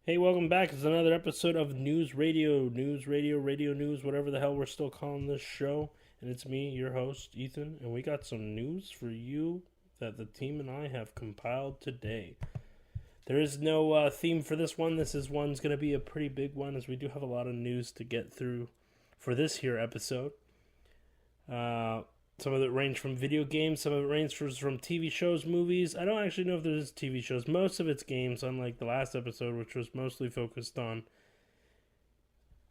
Hey, welcome back. It's another episode of News Radio, Radio News, whatever the hell we're still calling this show. And it's me, your host, Ethan, and we got some news for you that the team and I have compiled today. There is no theme for this one. One's going to be a pretty big one, as we do have a lot of news to get through for this here episode. Some of it range from video games, some of it ranges from TV shows, movies. I don't actually know if there's TV shows. Most of it's games, unlike the last episode, which was mostly focused on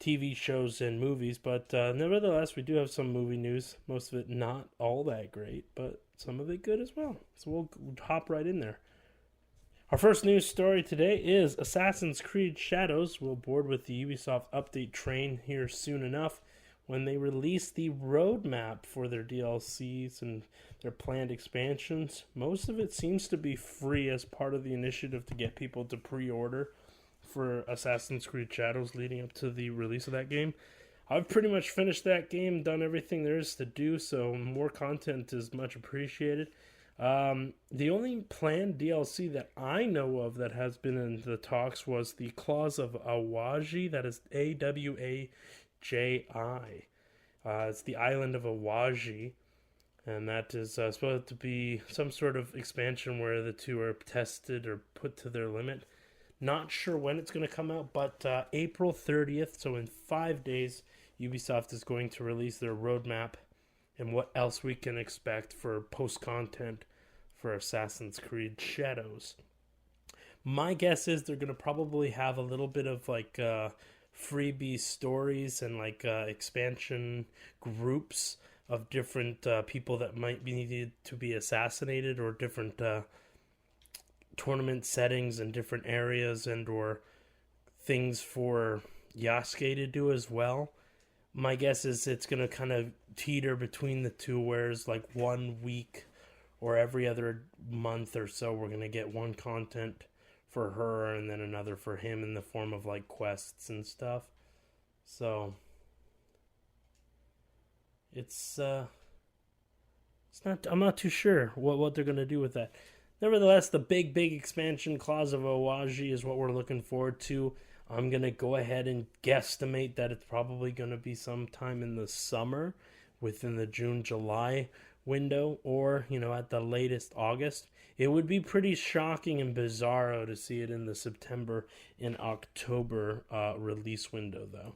TV shows and movies. But nevertheless, we do have some movie news. Most of it not all that great, but some of it good as well. So we'll hop right in there. Our first news story today is Assassin's Creed Shadows will board with the Ubisoft update train here soon enough, when they release the roadmap for their DLCs and their planned expansions. Most of it seems to be free as part of the initiative to get people to pre-order for Assassin's Creed Shadows leading up to the release of that game. I've pretty much finished that game, done everything there is to do, so more content is much appreciated. The only planned DLC that I know of that has been in the talks was the Claws of Awaji, that is Awaji. It's the island of Awaji, and that is supposed to be some sort of expansion where the two are tested or put to their limit. Not sure when it's going to come out, but April 30th, so in 5 days, Ubisoft is going to release their roadmap and what else we can expect for post-content for Assassin's Creed Shadows. My guess is they're going to probably have a little bit of freebie stories and expansion groups of different people that might be needed to be assassinated, or different tournament settings in different areas, and or things for Yasuke to do as well. My guess is it's going to kind of teeter between the two, whereas 1 week or every other month or so we're going to get one content for her and then another for him in the form of quests and stuff. So it's not, I'm not too sure what they're gonna do with that. Nevertheless, the big expansion, Claws of Awaji, is what we're looking forward to. I'm gonna go ahead and guesstimate that it's probably gonna be sometime in the summer, within the June-July window, or at the latest August. It would be pretty shocking and bizarro to see it in the September and October release window, though.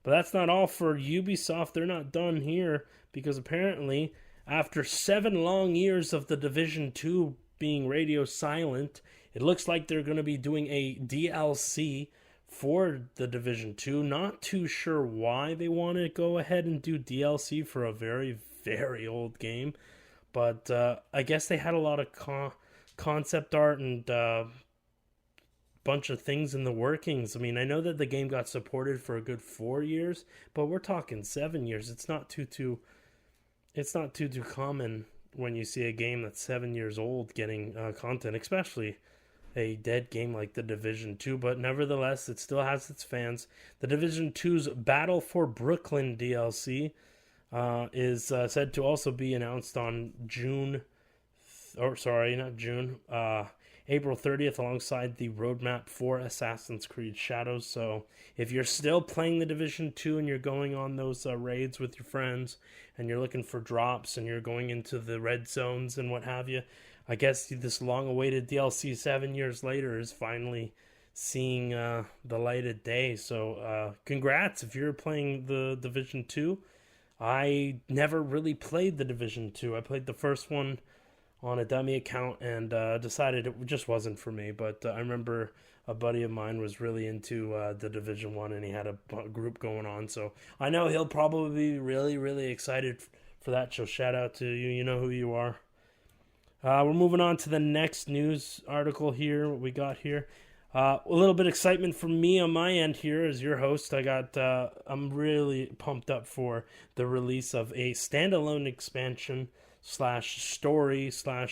But that's not all for Ubisoft. They're not done here, because apparently, after 7 long years of the Division 2 being radio silent, it looks like they're going to be doing a DLC for the Division 2. Not too sure why they want to go ahead and do DLC for a very, very old game. But I guess they had a lot of concept art and bunch of things in the workings. I mean, I know that the game got supported for a good 4 years, but we're talking 7 years. It's not too common when you see a game that's 7 years old getting content, especially a dead game like The Division 2, but nevertheless, it still has its fans. The Division 2's Battle for Brooklyn DLC is said to also be announced on April 30th, alongside the roadmap for Assassin's Creed Shadows. So if you're still playing the Division 2 and you're going on those raids with your friends, and you're looking for drops, and you're going into the red zones and what have you, I guess this long-awaited DLC 7 years later is finally seeing the light of day. So congrats if you're playing the Division 2. I never really played the Division 2. I played the first one on a dummy account and decided it just wasn't for me. But I remember a buddy of mine was really into the Division 1, and he had a group going on. So I know he'll probably be really, really excited for that. So shout out to you. You know who you are. We're moving on to the next news article here. What we got here. A little bit of excitement from me on my end here as your host. I'm really pumped up for the release of a standalone expansion / story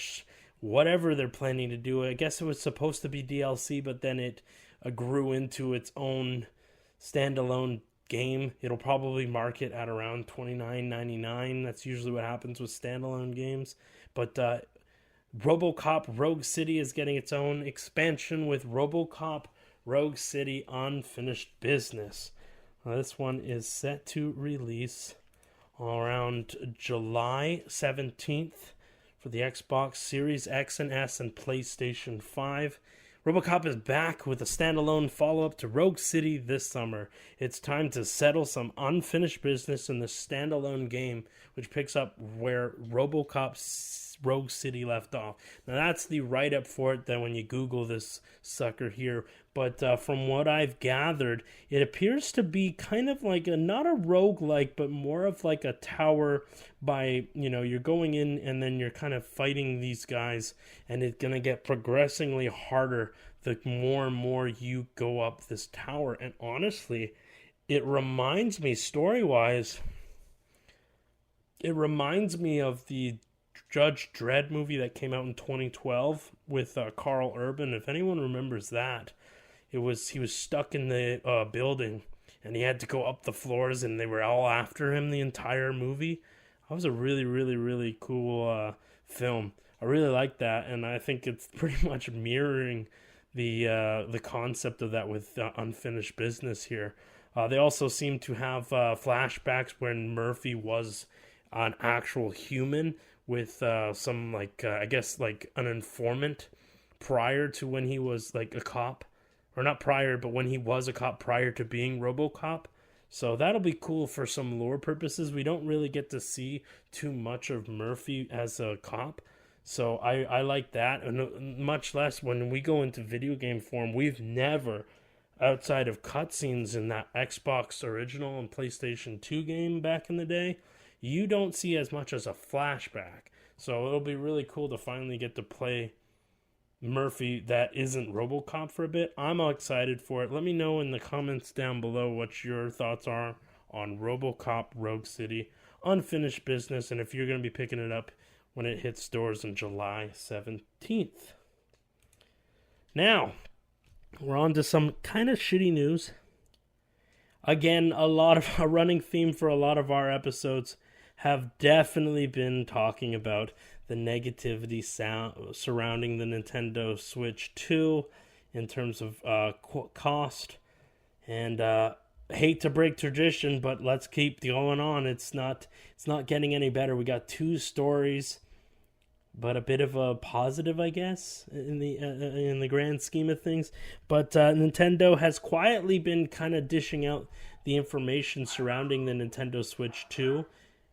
/ whatever they're planning to do. I guess it was supposed to be DLC, but then it grew into its own standalone game. It'll probably market at around $29.99. That's usually what happens with standalone games. But RoboCop Rogue City is getting its own expansion with RoboCop Rogue City Unfinished Business. This one is set to release around July 17th for the Xbox Series X and S and PlayStation 5. RoboCop is back with a standalone follow-up to Rogue City this summer. It's time to settle some unfinished business in the standalone game, which picks up where RoboCop's Rogue City left off. Now that's the write-up for it, then when you Google this sucker here. But from what I've gathered, it appears to be kind of like not a roguelike, but more of like a tower by, you're going in and then you're kind of fighting these guys, and it's going to get progressively harder the more and more you go up this tower. And honestly, it reminds me, story-wise, it reminds me of the Judge Dredd movie that came out in 2012 with Carl Urban. If anyone remembers that, he was stuck in the building and he had to go up the floors and they were all after him the entire movie. That was a really, really, really cool film. I really like that, and I think it's pretty much mirroring the concept of that with Unfinished Business here. They also seem to have flashbacks when Murphy was an actual human with some I guess an informant prior to when he was like a cop, or not prior, but when he was a cop prior to being RoboCop. So that'll be cool for some lore purposes. We don't really get to see too much of Murphy as a cop, so I like that, and much less when we go into video game form. We've never, outside of cutscenes in that Xbox original and PlayStation 2 game back in the day, you don't see as much as a flashback. So it'll be really cool to finally get to play Murphy that isn't RoboCop for a bit. I'm all excited for it. Let me know in the comments down below what your thoughts are on RoboCop Rogue City Unfinished Business, and if you're going to be picking it up when it hits stores on July 17th. Now, we're on to some kind of shitty news. Again, a running theme for a lot of our episodes have definitely been talking about the negativity surrounding the Nintendo Switch 2 in terms of cost. And hate to break tradition, but let's keep going on. It's not getting any better. We got two stories, but a bit of a positive, I guess, in the grand scheme of things. But Nintendo has quietly been kind of dishing out the information surrounding the Nintendo Switch 2.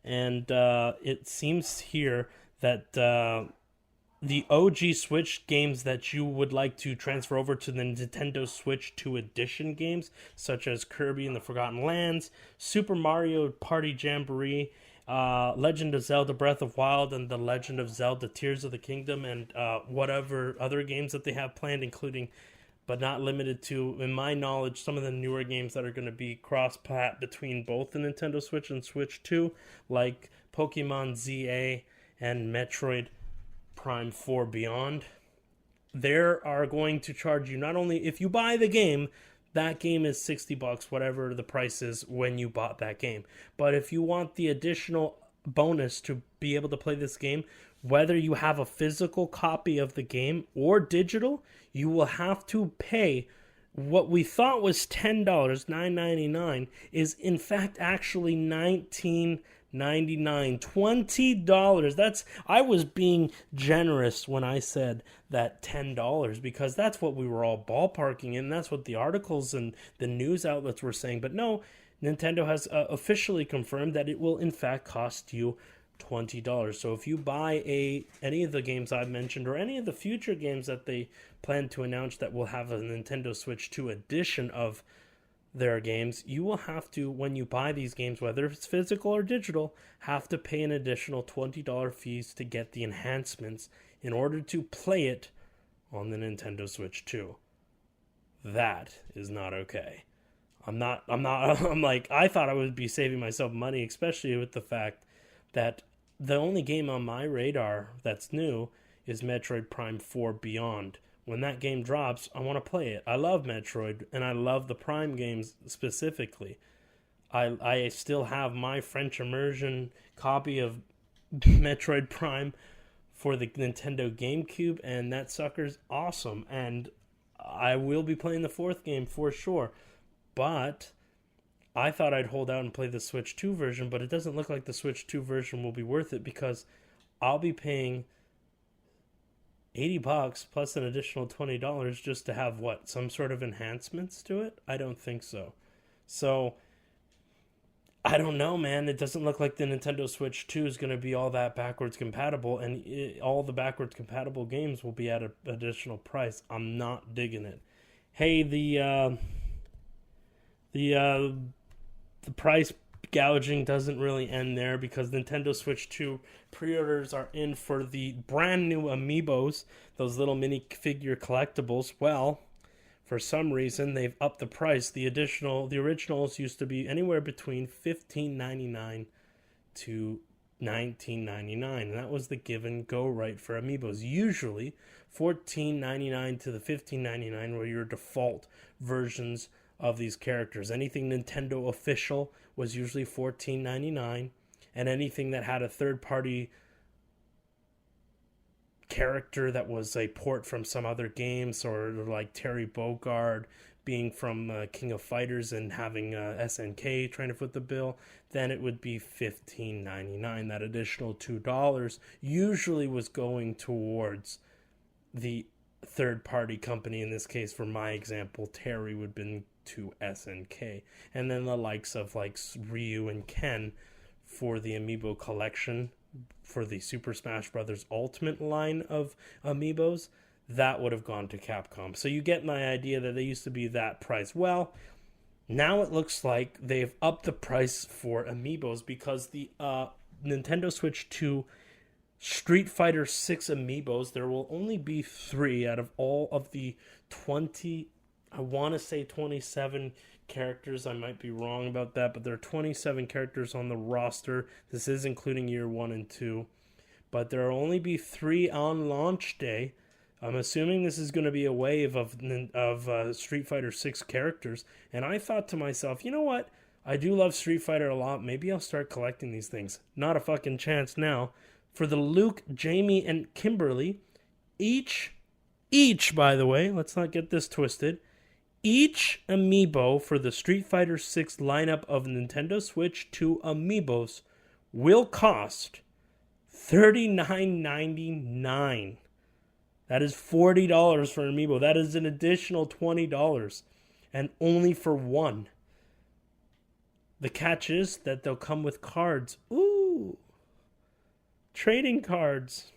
And it seems here that the OG Switch games that you would like to transfer over to the Nintendo Switch 2 Edition games, such as Kirby and the Forgotten Lands, Super Mario Party Jamboree, Legend of Zelda Breath of Wild, and The Legend of Zelda Tears of the Kingdom, and whatever other games that they have planned, including but not limited to, in my knowledge, some of the newer games that are going to be cross-plat between both the Nintendo Switch and Switch 2, like Pokemon ZA and Metroid Prime 4 Beyond. They are going to charge you, not only if you buy the game, that game is $60, whatever the price is when you bought that game. But if you want the additional bonus to be able to play this game, whether you have a physical copy of the game or digital, you will have to pay what we thought was $10, $9.99, is in fact actually $19.99, $20. I was being generous when I said that $10, because that's what we were all ballparking in. That's what the articles and the news outlets were saying. But no, Nintendo has officially confirmed that it will in fact cost you $20. So if you buy any of the games I've mentioned, or any of the future games that they plan to announce that will have a Nintendo Switch 2 edition of their games, you will have to, when you buy these games, whether it's physical or digital, have to pay an additional $20 fees to get the enhancements in order to play it on the Nintendo Switch 2. That is not okay. I'm like, I thought I would be saving myself money, especially with the fact that the only game on my radar that's new is Metroid Prime 4 Beyond. When that game drops, I want to play it. I love Metroid, and I love the Prime games specifically. I still have my French immersion copy of Metroid Prime for the Nintendo GameCube, and that sucker's awesome. And I will be playing the fourth game for sure. But I thought I'd hold out and play the Switch 2 version, but it doesn't look like the Switch 2 version will be worth it because I'll be paying $80 plus an additional $20 just to have some sort of enhancements to it? I don't think so. So I don't know, man. It doesn't look like the Nintendo Switch 2 is going to be all that backwards compatible, and all the backwards compatible games will be at an additional price. I'm not digging it. Hey, the price gouging doesn't really end there because Nintendo Switch 2 pre-orders are in for the brand new amiibos, those little mini figure collectibles. Well, for some reason they've upped the price. The originals used to be anywhere between $15.99 to $19.99, and that was the give and go right for amiibos. Usually $14.99 to the $15.99 were your default versions of these characters. Anything Nintendo official was usually $14.99, and anything that had a third-party character that was a port from some other games, or like Terry Bogard being from King of Fighters and having SNK trying to foot the bill, then it would be $15.99. That additional $2 usually was going towards the third-party company. In this case, for my example, Terry would have been to SNK, and then the likes of like Ryu and Ken for the amiibo collection for the Super Smash Bros. Ultimate line of amiibos, that would have gone to Capcom. So you get my idea that they used to be that price. Well, now it looks like they've upped the price for amiibos because the Nintendo Switch 2 Street Fighter 6 amiibos, there will only be 3 out of all of the 20, I want to say 27 characters. I might be wrong about that, but there are 27 characters on the roster. This is including year 1 and 2. But there will only be 3 on launch day. I'm assuming this is going to be a wave of Street Fighter 6 characters. And I thought to myself, you know what? I do love Street Fighter a lot. Maybe I'll start collecting these things. Not a fucking chance now. For the Luke, Jamie, and Kimberly, each, by the way, let's not get this twisted, each amiibo for the Street Fighter 6 lineup of Nintendo Switch 2 amiibos will cost $39.99. That is $40 for an amiibo. That is an additional $20, and only for one. The catch is that they'll come with cards. Ooh, trading cards.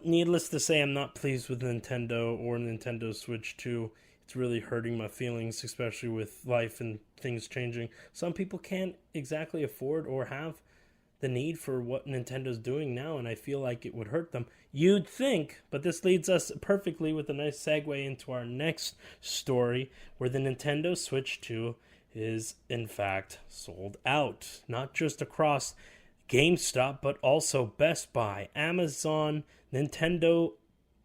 Needless to say, I'm not pleased with Nintendo or Nintendo Switch 2. It's really hurting my feelings, especially with life and things changing. Some people can't exactly afford or have the need for what Nintendo's doing now, and I feel like it would hurt them. You'd think, but this leads us perfectly with a nice segue into our next story, where the Nintendo Switch 2 is, in fact, sold out. Not just across GameStop, but also Best Buy, Amazon, Nintendo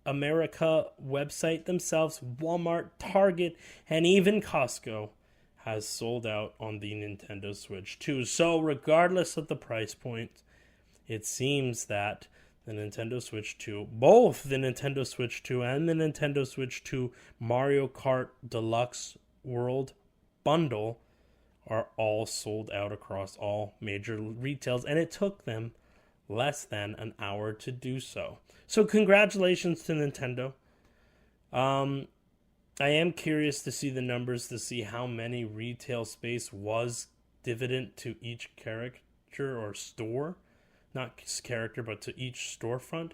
America website themselves, Walmart, Target, and even Costco has sold out on the Nintendo Switch 2. So regardless of the price point, it seems that the Nintendo Switch 2, both the Nintendo Switch 2 and the Nintendo Switch 2 Mario Kart Deluxe World Bundle, are all sold out across all major retails, and it took them less than an hour to do so. So congratulations to Nintendo. I am curious to see the numbers, to see how many retail space was dividend to each character or store. Not character, but to each storefront.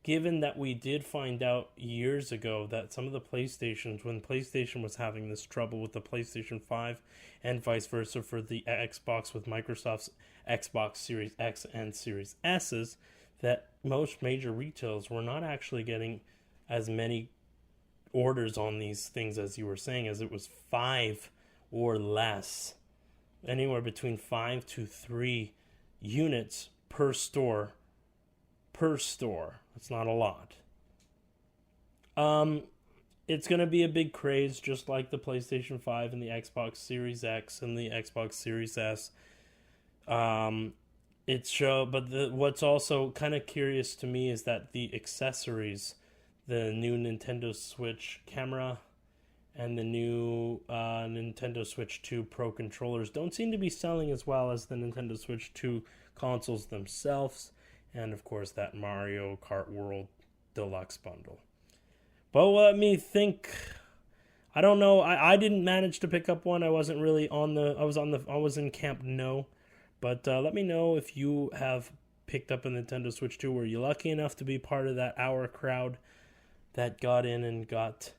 Given that we did find out years ago that some of the PlayStations, when PlayStation was having this trouble with the PlayStation 5 and vice versa for the Xbox with Microsoft's Xbox Series X and Series S's, that most major retailers were not actually getting as many orders on these things as you were saying, as it was 5 or less. Anywhere between 5 to 3 units per store. It's not a lot. It's going to be a big craze, just like the PlayStation 5 and the Xbox Series X and the Xbox Series S. What's also kind of curious to me is that the accessories the new Nintendo Switch camera and the new Nintendo Switch 2 Pro controllers don't seem to be selling as well as the Nintendo Switch 2 consoles themselves. And, of course, that Mario Kart World Deluxe bundle. But let me think. I don't know. I didn't manage to pick up one. I wasn't really I was in camp no. But let me know if you have picked up a Nintendo Switch 2. Were you lucky enough to be part of that hour crowd that got in and got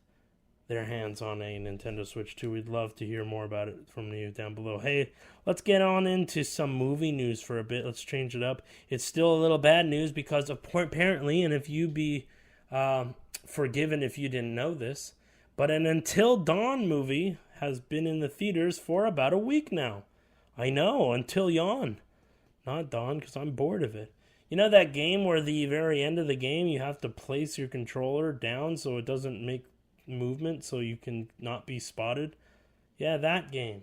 their hands on a Nintendo Switch 2? We'd love to hear more about it from you down below. Hey, let's get on into some movie news for a bit. Let's change it up. It's still a little bad news because apparently, and if you be forgiven if you didn't know this, but an Until Dawn movie has been in the theaters for about a week now. I know, Until Yawn. Not Dawn, because I'm bored of it. You know that game where the very end of the game you have to place your controller down so it doesn't make movement so you can not be spotted? Yeah, that game.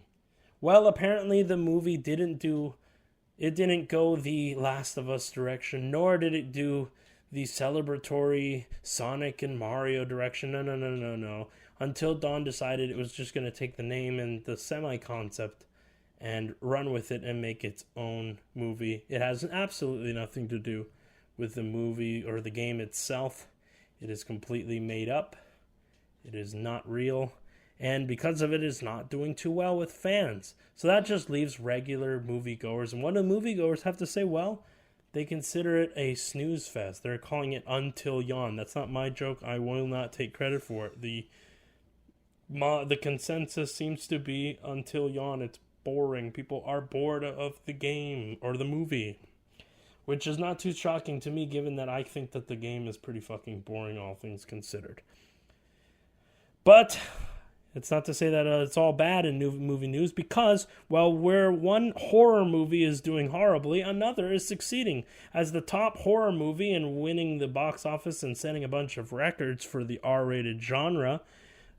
Well, apparently the movie didn't go the Last of Us direction, nor did it do the celebratory Sonic and Mario direction. No. Until Dawn decided it was just going to take the name and the semi-concept and run with it and make its own movie. It has absolutely nothing to do with the movie or the game itself. It is completely made up. It is not real. And because of it, it's not doing too well with fans. So that just leaves regular moviegoers. And what do moviegoers have to say? Well, they consider it a snooze fest. They're calling it Until Yawn. That's not my joke. I will not take credit for it. The consensus seems to be Until Yawn. It's boring. People are bored of the game or the movie, which is not too shocking to me given that I think that the game is pretty fucking boring, all things considered. But it's not to say that it's all bad in new movie news, because, well, where one horror movie is doing horribly, another is succeeding. As the top horror movie and winning the box office and setting a bunch of records for the R-rated genre,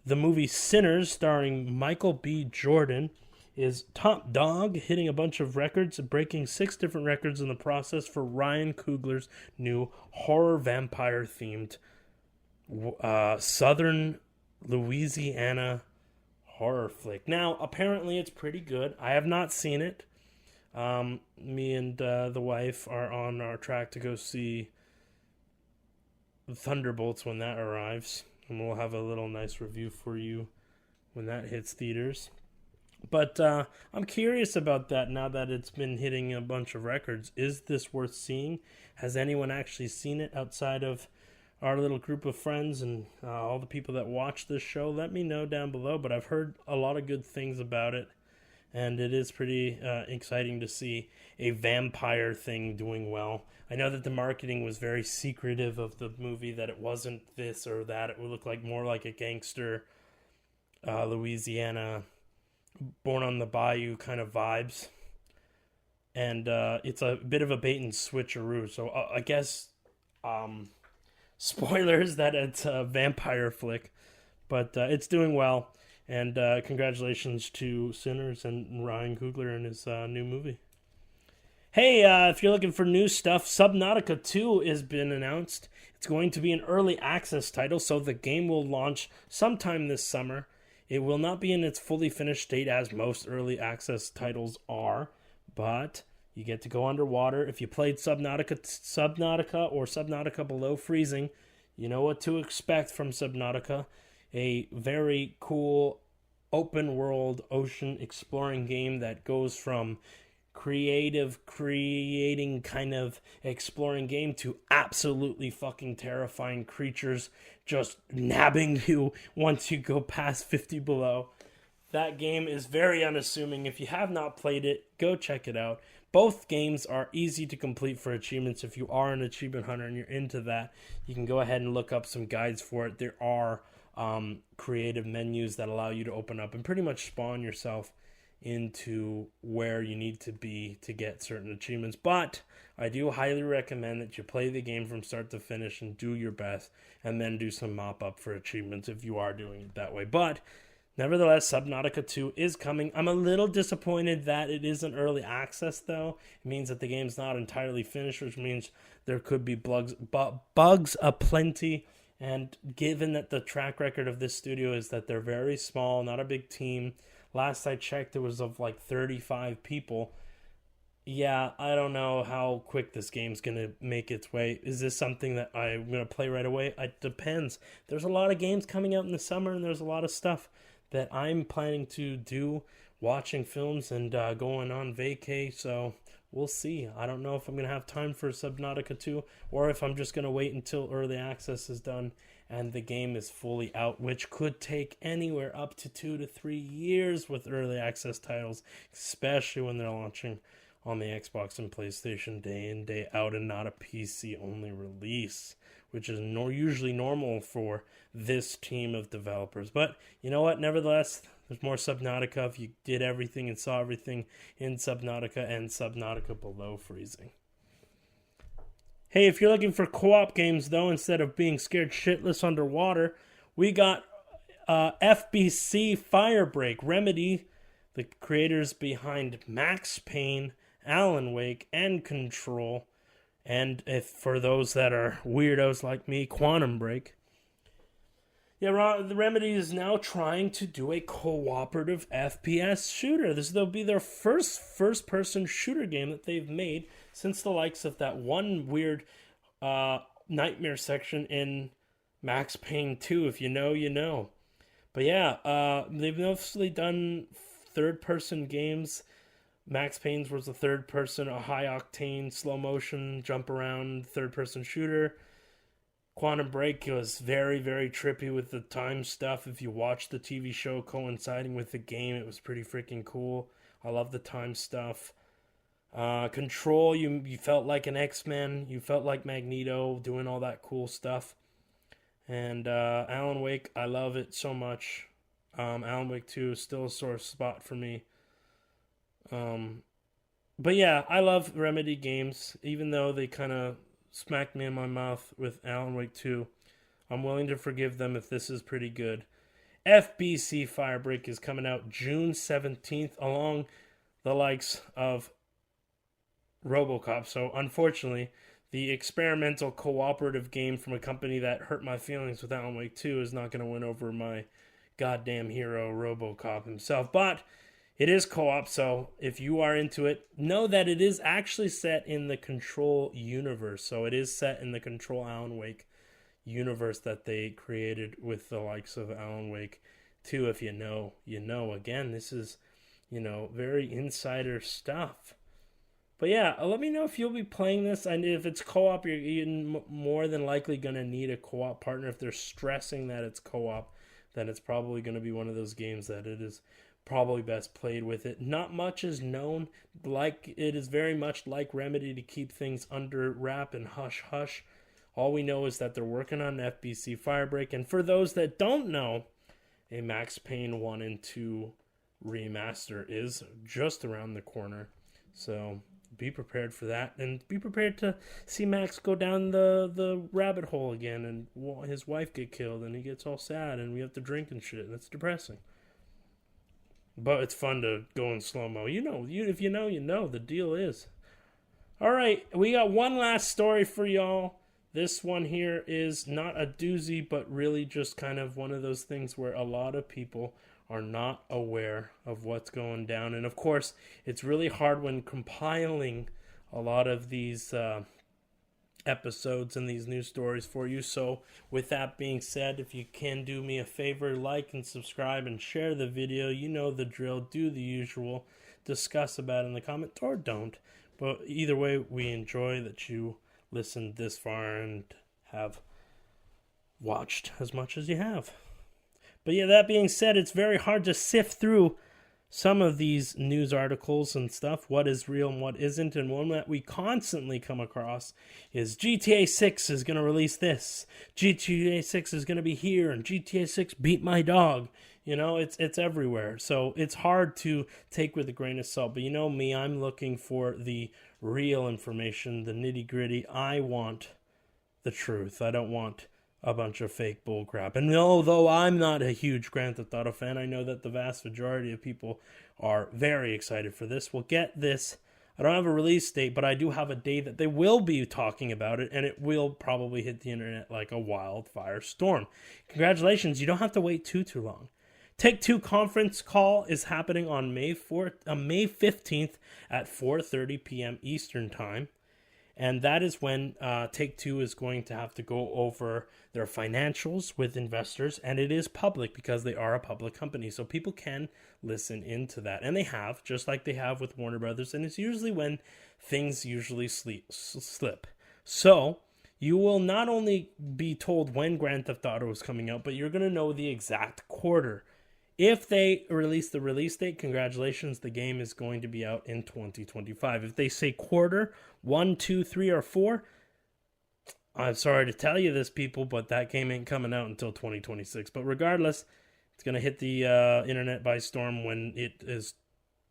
the movie Sinners, starring Michael B. Jordan, is top dog, hitting a bunch of records, breaking 6 different records in the process for Ryan Coogler's new horror vampire-themed Southern Louisiana horror flick. Now, apparently it's pretty good. I have not seen it. Me and the wife are on our track to go see Thunderbolts when that arrives, and we'll have a little nice review for you when that hits theaters. But I'm curious about that now that it's been hitting a bunch of records. Is this worth seeing? Has anyone actually seen it outside of our little group of friends and all the people that watch this show? Let me know down below. But I've heard a lot of good things about it, and it is pretty exciting to see a vampire thing doing well. I know that the marketing was very secretive of the movie, that it wasn't this or that. It would look like more like a gangster Louisiana Born on the Bayou kind of vibes. And it's a bit of a bait and switcheroo. So I guess spoilers that it's a vampire flick. But it's doing well. And congratulations to Sinners and Ryan Coogler and his new movie. Hey, if you're looking for new stuff, Subnautica 2 has been announced. It's going to be an early access title, so the game will launch sometime this summer. It will not be in its fully finished state as most early access titles are, but you get to go underwater. If you played Subnautica or Subnautica Below Freezing, you know what to expect from Subnautica. A very cool open world ocean exploring game that goes from creating kind of exploring game to absolutely fucking terrifying creatures just nabbing you once you go past 50 below. That game is very unassuming. If you have not played it, go check it out. Both games are easy to complete for achievements. If you are an achievement hunter and you're into that, you can go ahead and look up some guides for it. There are creative menus that allow you to open up and pretty much spawn yourself into where you need to be to get certain achievements. But I do highly recommend that you play the game from start to finish and do your best, and then do some mop-up for achievements if you are doing it that way. But nevertheless, Subnautica 2 is coming. I'm a little disappointed that it isn't early access, though. It means that the game's not entirely finished, which means there could be bugs aplenty, And given that the track record of this studio is that they're very small, not a big team. Last I checked, it was of like 35 people. Yeah, I don't know how quick this game's going to make its way. Is this something that I'm going to play right away? It depends. There's a lot of games coming out in the summer, and there's a lot of stuff that I'm planning to do, watching films and going on vacay, so we'll see. I don't know if I'm going to have time for Subnautica 2, or if I'm just going to wait until early access is done and the game is fully out, which could take anywhere up to 2 to 3 years with early access titles, especially when they're launching on the Xbox and PlayStation day in, day out, and not a PC-only release, which is usually normal for this team of developers. But you know what? Nevertheless, there's more Subnautica if you did everything and saw everything in Subnautica and Subnautica Below Freezing. Hey, if you're looking for co-op games, though, instead of being scared shitless underwater, we got FBC Firebreak. Remedy, the creators behind Max Payne, Alan Wake, and Control, and if for those that are weirdos like me, Quantum Break. Yeah, the Remedy is now trying to do a cooperative FPS shooter. Will be their first-person shooter game that they've made since the likes of that one weird nightmare section in Max Payne 2. If you know, you know. But yeah, they've mostly done third-person games. Max Payne's was a third-person, a high-octane, slow-motion, jump-around, third-person shooter. Quantum Break was very, very trippy with the time stuff. If you watch the TV show coinciding with the game, it was pretty freaking cool. I love the time stuff. Control, you felt like an X-Men. You felt like Magneto doing all that cool stuff. And Alan Wake, I love it so much. Alan Wake 2 is still a sore spot for me. But yeah, I love Remedy games, even though they kind of smacked me in my mouth with Alan Wake 2. I'm willing to forgive them if this is pretty good. FBC Firebreak is coming out June 17th, along the likes of RoboCop. So unfortunately, the experimental cooperative game from a company that hurt my feelings with Alan Wake 2 is not going to win over my goddamn hero, RoboCop himself. But it is co-op, so if you are into it, know that it is actually set in the Control universe. So it is set in the Control Alan Wake universe that they created with the likes of Alan Wake 2. If you know, you know. Again, this is, very insider stuff. But yeah, let me know if you'll be playing this. And if it's co-op, you're more than likely going to need a co-op partner. If they're stressing that it's co-op, then it's probably going to be one of those games that it is probably best played with it. Not much is known. It is very much like Remedy to keep things under wrap and hush hush. All we know is that they're working on FBC Firebreak. And for those that don't know, a Max Payne 1 and 2 remaster is just around the corner. So be prepared for that. And be prepared to see Max go down the rabbit hole again and his wife get killed and he gets all sad and we have to drink and shit. And it's depressing. But it's fun to go in slow-mo. If you know, you know. The deal is. All right, we got one last story for y'all. This one here is not a doozy, but really just kind of one of those things where a lot of people are not aware of what's going down. And, of course, it's really hard when compiling a lot of these episodes and these news stories for you. So with that being said, if you can do me a favor, like and subscribe and share the video. You know the drill. Do the usual. Discuss about it in the comments or don't. But either way, we enjoy that you listened this far and have watched as much as you have. But yeah, that being said, it's very hard to sift through some of these news articles and stuff, what is real and what isn't. And one that we constantly come across is GTA 6 is going to release this. GTA 6 is going to be here, and GTA 6 beat my dog. It's everywhere. So it's hard to take with a grain of salt. But you know me, I'm looking for the real information, the nitty-gritty. I want the truth. I don't want a bunch of fake bullcrap. And although I'm not a huge Grand Theft Auto fan, I know that the vast majority of people are very excited for this. We'll get this I don't have a release date, but I do have a day that they will be talking about it, and it will probably hit the internet like a wildfire storm. Congratulations, you don't have to wait too long. Take-Two conference call is happening on May 15th at 4:30 p.m. Eastern Time. And that is when Take-Two is going to have to go over their financials with investors. And it is public because they are a public company. So people can listen into that. And they have, just like they have with Warner Brothers. And it's usually when things usually slip. So you will not only be told when Grand Theft Auto is coming out, but you're going to know the exact quarter. If they release the release date, congratulations, the game is going to be out in 2025. If they say quarter, 1, 2, 3, or 4, I'm sorry to tell you this, people, but that game ain't coming out until 2026. But regardless, it's going to hit the internet by storm when it is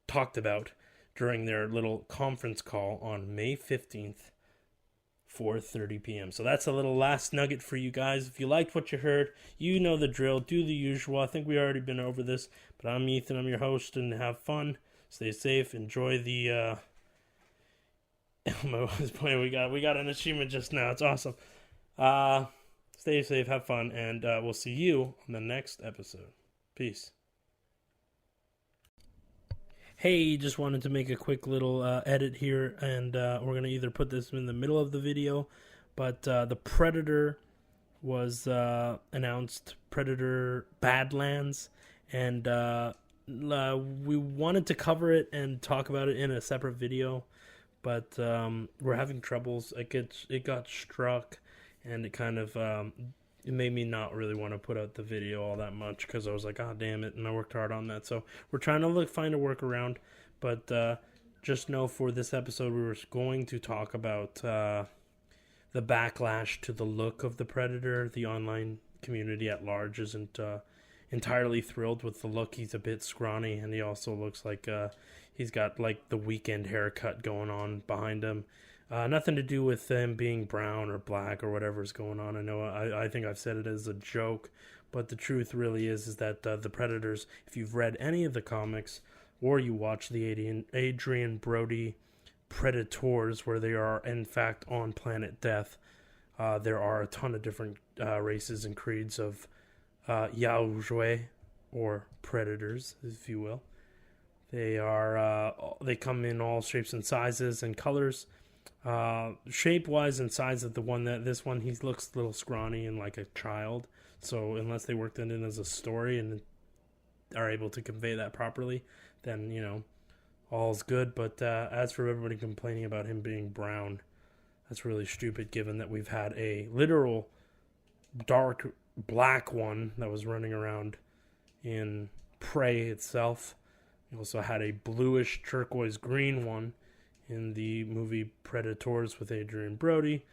talked about during their little conference call on May 15th. 4:30 p.m. So that's a little last nugget for you guys. If you liked what you heard, you know the drill. Do the usual. I think we already been over this, but I'm Ethan. I'm your host, and have fun. Stay safe. Enjoy the. We got an achievement just now. It's awesome. Stay safe. Have fun, and we'll see you on the next episode. Peace. Hey, just wanted to make a quick little edit here, and we're going to either put this in the middle of the video, but the Predator was announced, Predator Badlands, and we wanted to cover it and talk about it in a separate video, but we're having troubles. It got struck, and it kind of it made me not really want to put out the video all that much because I was like, oh, damn it, and I worked hard on that. So we're trying to find a workaround, but just know for this episode we were going to talk about the backlash to the look of the Predator. The online community at large isn't entirely thrilled with the look. He's a bit scrawny, and he also looks like he's got like the Weekend haircut going on behind him. Nothing to do with them being brown or black or whatever's going on. I know I think I've said it as a joke, but the truth really is that the Predators, if you've read any of the comics or you watch the Adrian Brody Predators, where they are in fact on planet Death, there are a ton of different races and creeds of Yaouzhou, or Predators, if you will. They come in all shapes and sizes and colors. Shape-wise and size of this one, he looks a little scrawny and like a child. So unless they worked it in as a story and are able to convey that properly, then, all's good. But as for everybody complaining about him being brown, that's really stupid given that we've had a literal dark black one that was running around in Prey itself. We also had a bluish turquoise green one in the movie Predators with Adrian Brody,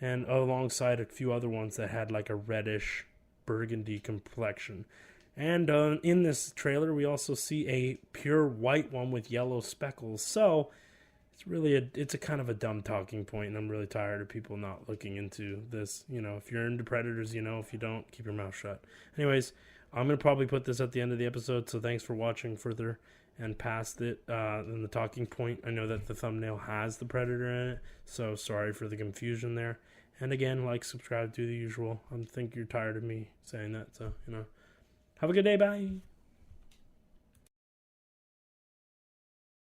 and alongside a few other ones that had like a reddish burgundy complexion. And in this trailer we also see a pure white one with yellow speckles. So it's really it's a kind of a dumb talking point, and I'm really tired of people not looking into this. If you're into Predators, if you don't, keep your mouth shut. Anyways, I'm going to probably put this at the end of the episode, so thanks for watching further and past it in the talking point. I know that the thumbnail has the Predator in it, so sorry for the confusion there. And again, like, subscribe, do the usual. I think you're tired of me saying that, so, have a good day, bye.